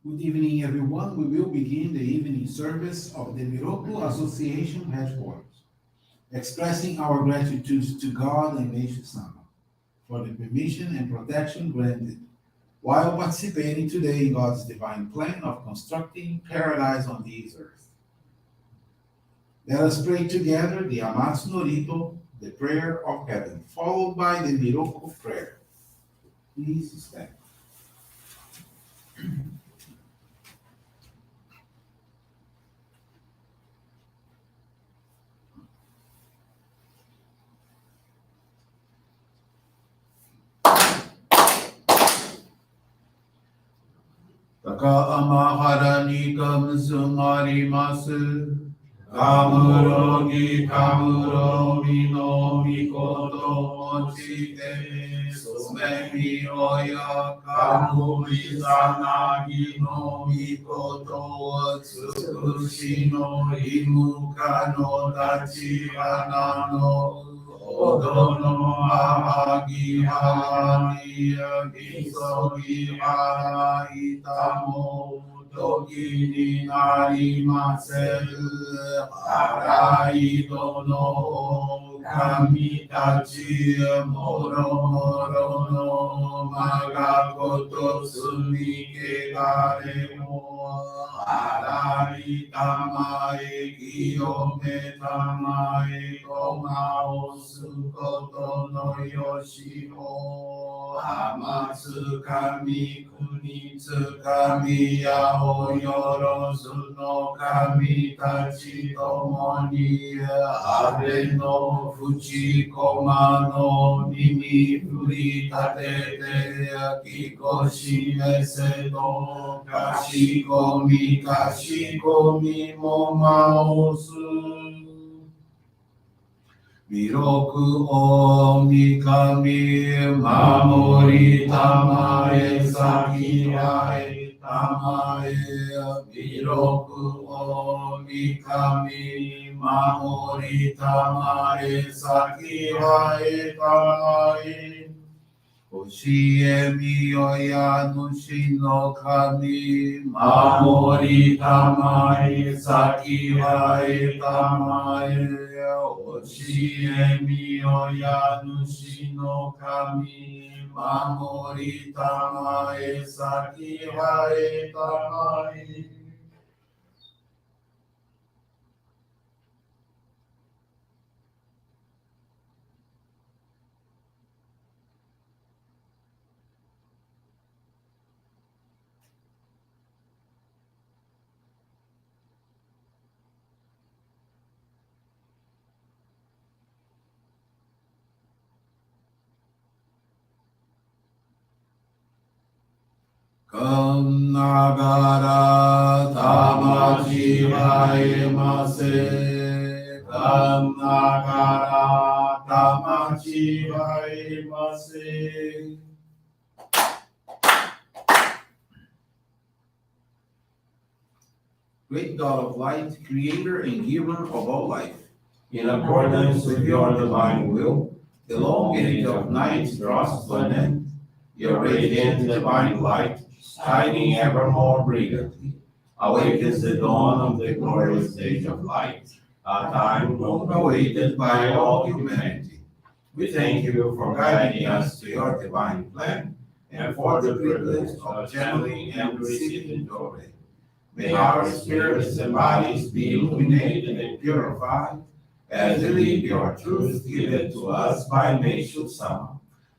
Good evening, everyone. We will begin the evening service of the Miroku Association headquarters, expressing our gratitude to God and Meishu-sama for the permission and protection granted while participating today in God's divine plan of constructing paradise on this earth. Let us pray together the Amatsu-Norito, the prayer of heaven, followed by the Miroku Prayer. Please stand. Takahara ni kamsumarimasu. Kamurogi kamuromi no mikoto mochite. Sumemi oya kamuri sanagi no mikoto. Tsukushi no imuka no dachi hanano. Odono ahagi harani gisogi hara itamo toki ni narimaseru harai dono kamitachi moro moro no magakoto sumike gare mo harai tamae kiyome tamae komao sukoto no yoshiro amatsu kami kunitsu kami yao yorozu no kami tachi tomoni abe no fuchi koma no nimi furi tatete kikoshi mese no kashikomi momaosu Miroku o mikami mamori tamae sakirai tamae Miroku o mikami mamori tamae sakirai tamae Oshie miyoya nushi no kami mamori tamae sakirai tamae Oshie miyoya nushi no kami mamori tamae sakirai tamae Kannagara tamachi vaemase. Kannagara tamachi vaemase. Great God of light, creator and giver of all life, in accordance with your divine will, the long age of night draws to an end. Your radiant divine light, shining ever more brilliantly, awakens the dawn of the glorious age of light, a time long awaited by all humanity. We thank you for guiding us to your divine plan and for the privilege of channeling and receiving Johrei. May our spirits and bodies be illuminated and purified as we live your truth given to us by Meishu-sama.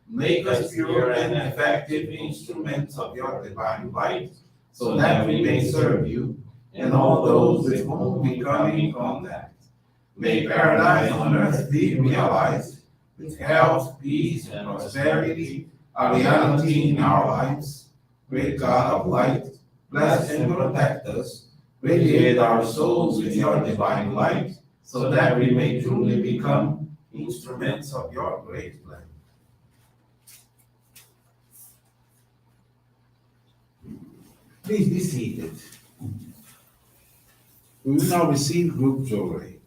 Make us pure and effective instruments of your divine light, so that we may serve you and all those with whom we come in contact. May paradise on earth be realized, with health, peace, and prosperity, a reality in our lives. Great God of light, bless and protect us. Radiate our souls with your divine light, so that we may truly become instruments of your great plan. Please be seated. We will now receive group Johrei.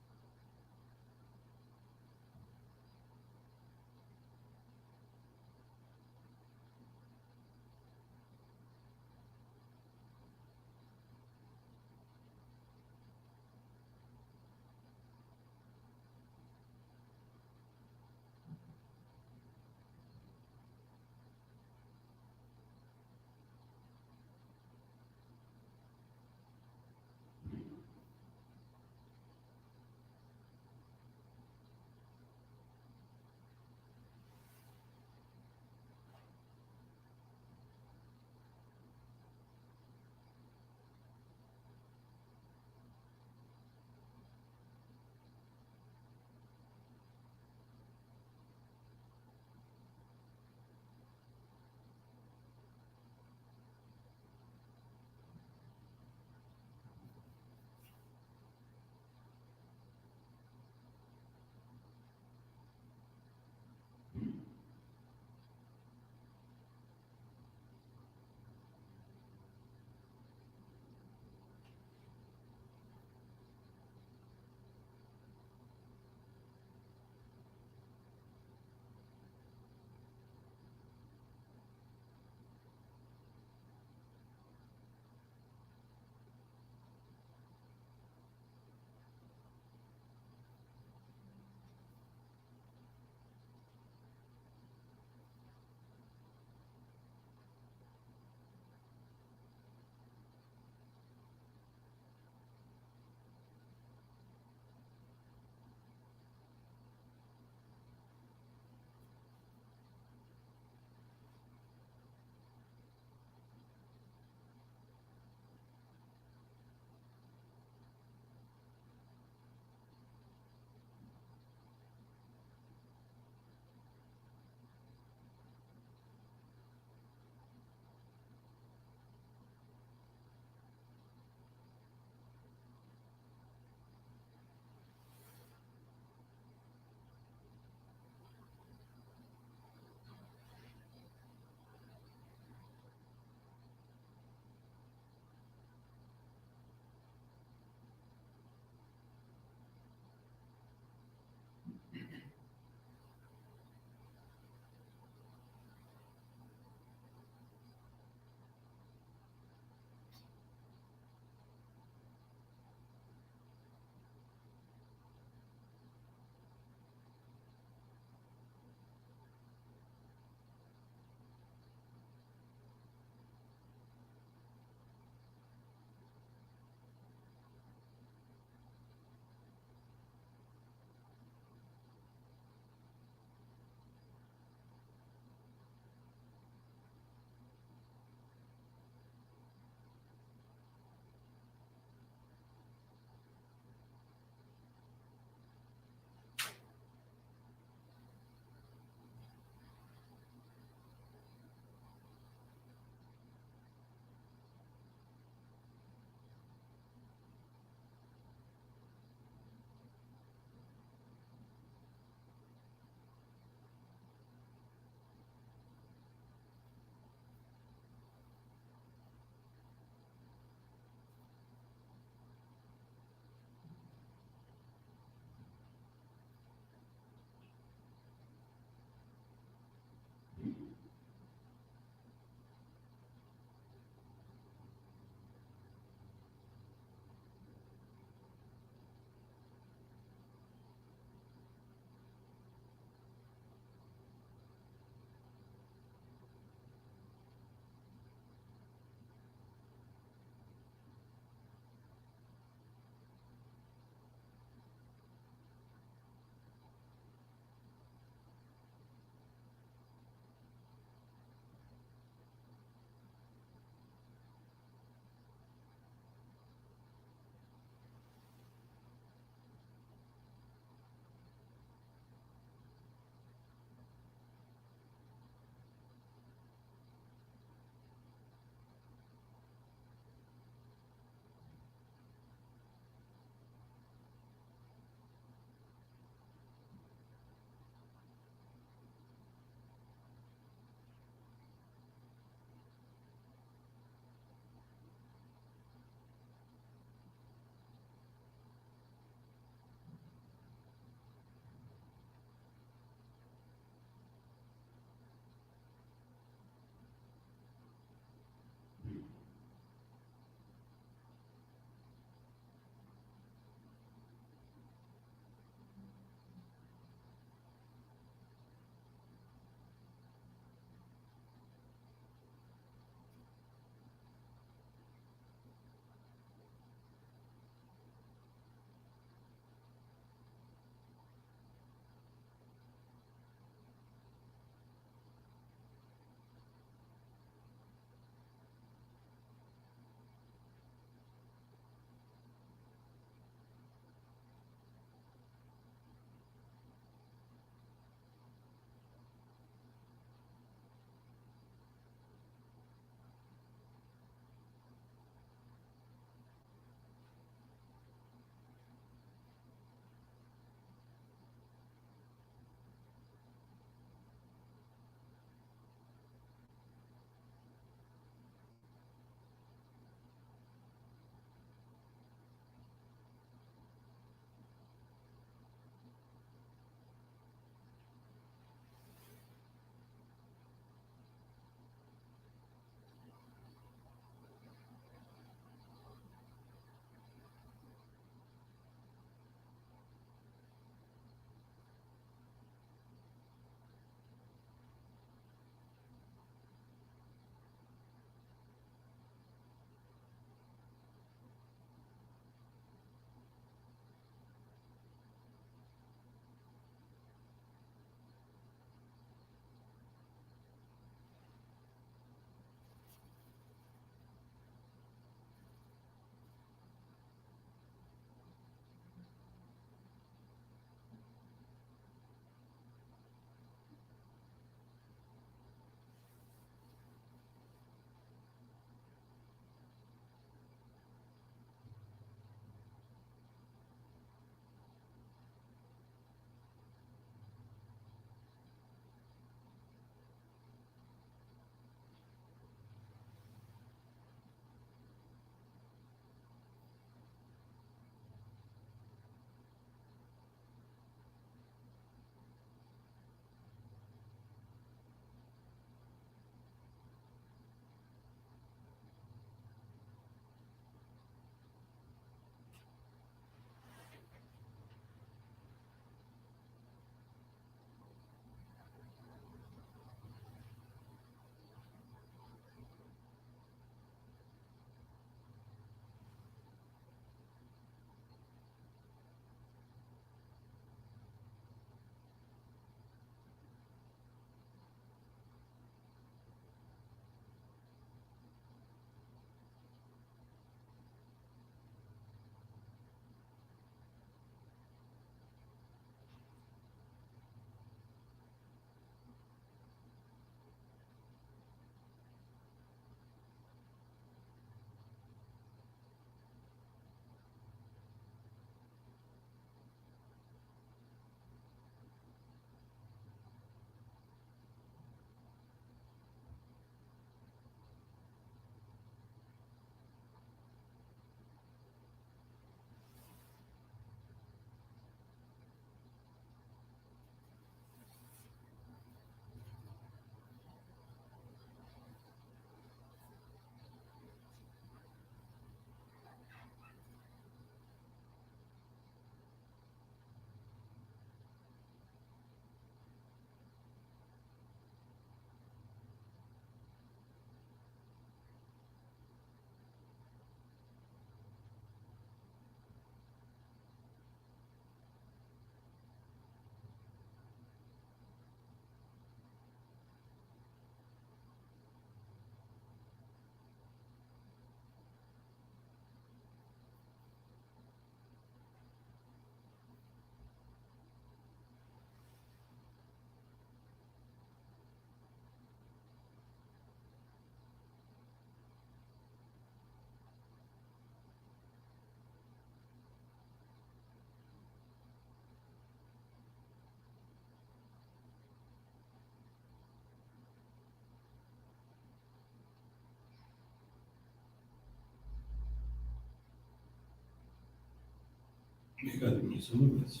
isso mesmo.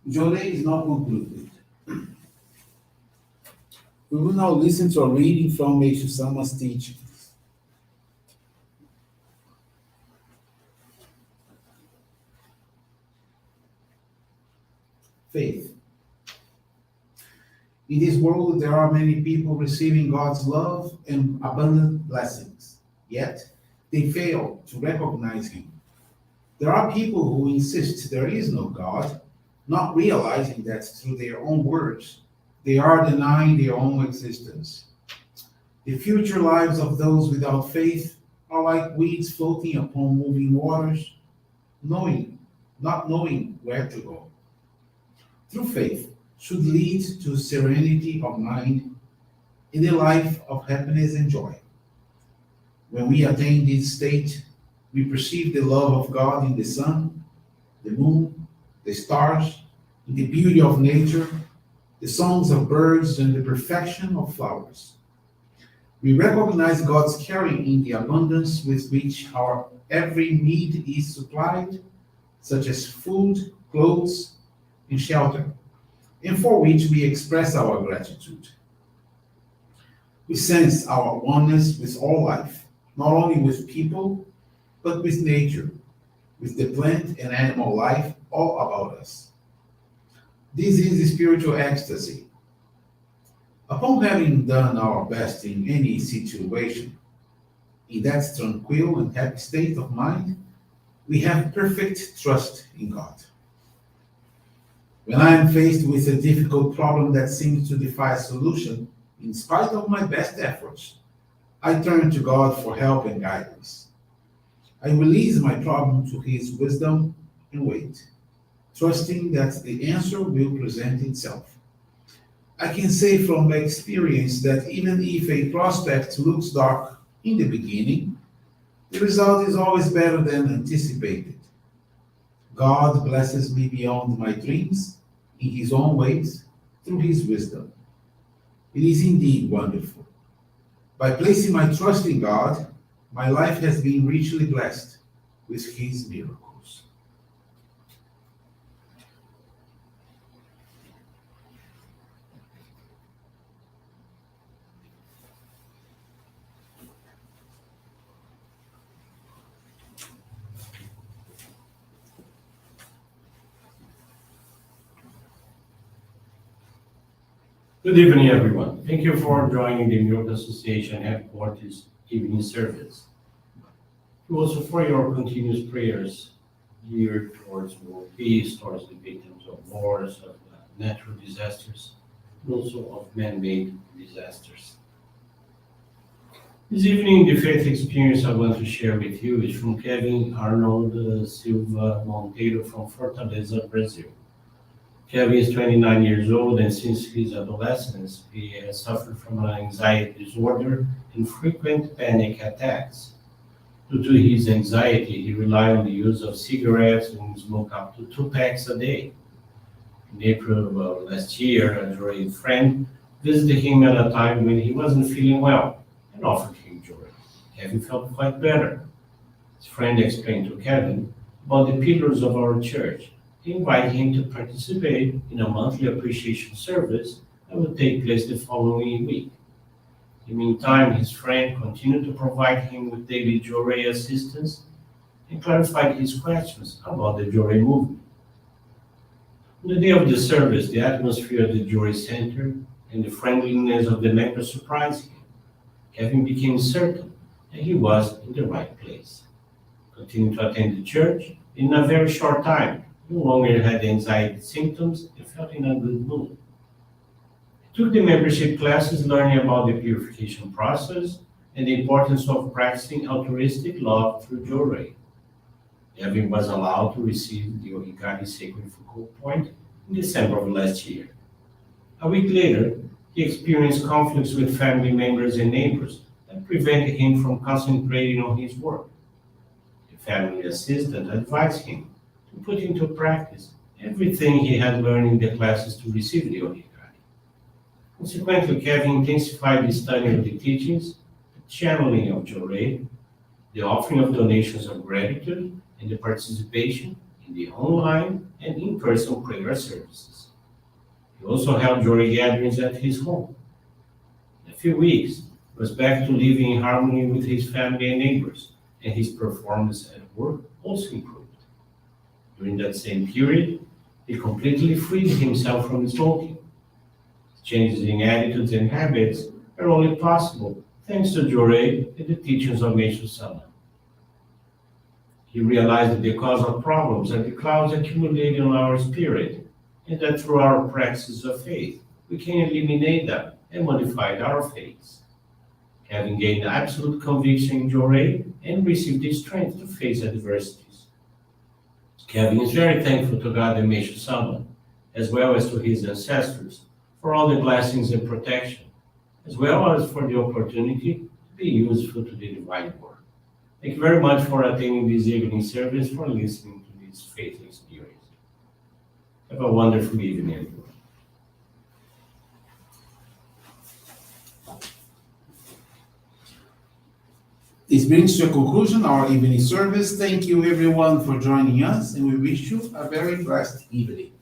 Johrei is now concluded. We will now listen to a reading from Meishu-sama's teachings. Faith. In this world, there are many people receiving God's love and abundant blessings, yet they fail to recognize Him. There are people who insist there is no God, not realizing that through their own words, they are denying their own existence. The future lives of those without faith are like weeds floating upon moving waters, not knowing where to go. True faith should lead to serenity of mind in a life of happiness and joy. When we attain this state, we perceive the love of God in the sun, the moon, the stars, in the beauty of nature, the songs of birds, and the perfection of flowers. We recognize God's caring in the abundance with which our every need is supplied, such as food, clothes, and shelter, and for which we express our gratitude. We sense our oneness with all life, not only with people, but with nature, with the plant and animal life all about us. This is spiritual ecstasy. Upon having done our best in any situation, in that tranquil and happy state of mind, we have perfect trust in God. When I am faced with a difficult problem that seems to defy solution, in spite of my best efforts, I turn to God for help and guidance. I release my problem to His wisdom and wait, trusting that the answer will present itself. I can say from experience that even if a prospect looks dark in the beginning, the result is always better than anticipated. God blesses me beyond my dreams in His own ways through His wisdom. It is indeed wonderful. By placing my trust in God, my life has been richly blessed with His miracles. Good evening, everyone. Thank you for joining the Miroku Association headquarters evening service. Also for your continuous prayers geared towards world peace, towards the victims of wars, of natural disasters, and also of man-made disasters. This evening, the faith experience I want to share with you is from Kevin Arnold Silva Monteiro from Fortaleza, Brazil. Kevin is 29 years old, and since his adolescence, he has suffered from an anxiety disorder and frequent panic attacks. Due to his anxiety, he relied on the use of cigarettes and smoked up to 2 packs a day. In April of last year, a Johrei friend visited him at a time when he wasn't feeling well and offered him Johrei. Kevin felt quite better. His friend explained to Kevin about the pillars of our church. He invited him to participate in a monthly appreciation service that would take place the following week. In the meantime, his friend continued to provide him with daily Johrei assistance and clarified his questions about the Johrei movement. On the day of the service, the atmosphere at the Johrei Center and the friendliness of the members surprised him. Kevin became certain that he was in the right place. Continued to attend the church, in a very short time, no longer had anxiety symptoms and felt in a good mood. He took the membership classes learning about the purification process and the importance of practicing altruistic love through Johrei. Kevin was allowed to receive the Ohikari Sacred Focal Point in December of last year. A week later, he experienced conflicts with family members and neighbors that prevented him from concentrating on his work. The family assistant advised him to put into practice everything he had learned in the classes to receive the Ohikari. Consequently, Kevin intensified the study of the teachings, the channeling of Johrei, the offering of donations of gratitude, and the participation in the online and in-person prayer services. He also held Johrei gatherings at his home. In a few weeks, he was back to living in harmony with his family and neighbors, and his performance at work also improved. During that same period, he completely freed himself from smoking. Changes in attitudes and habits are only possible thanks to Johrei and the teachings of Meishu-sama. He realized that the cause of problems are the clouds accumulated on our spirit, and that through our practice of faith, we can eliminate them and modify our faiths. Having gained absolute conviction in Johrei and received the strength to face adversities. Kevin is very thankful to God and Meishu-sama, as well as to his ancestors, for all the blessings and protection, as well as for the opportunity to be useful to the divine work. Thank you very much for attending this evening service, for listening to this faith experience. Have a wonderful evening, everyone. This brings to a conclusion our evening service. Thank you everyone for joining us, and we wish you a very blessed evening.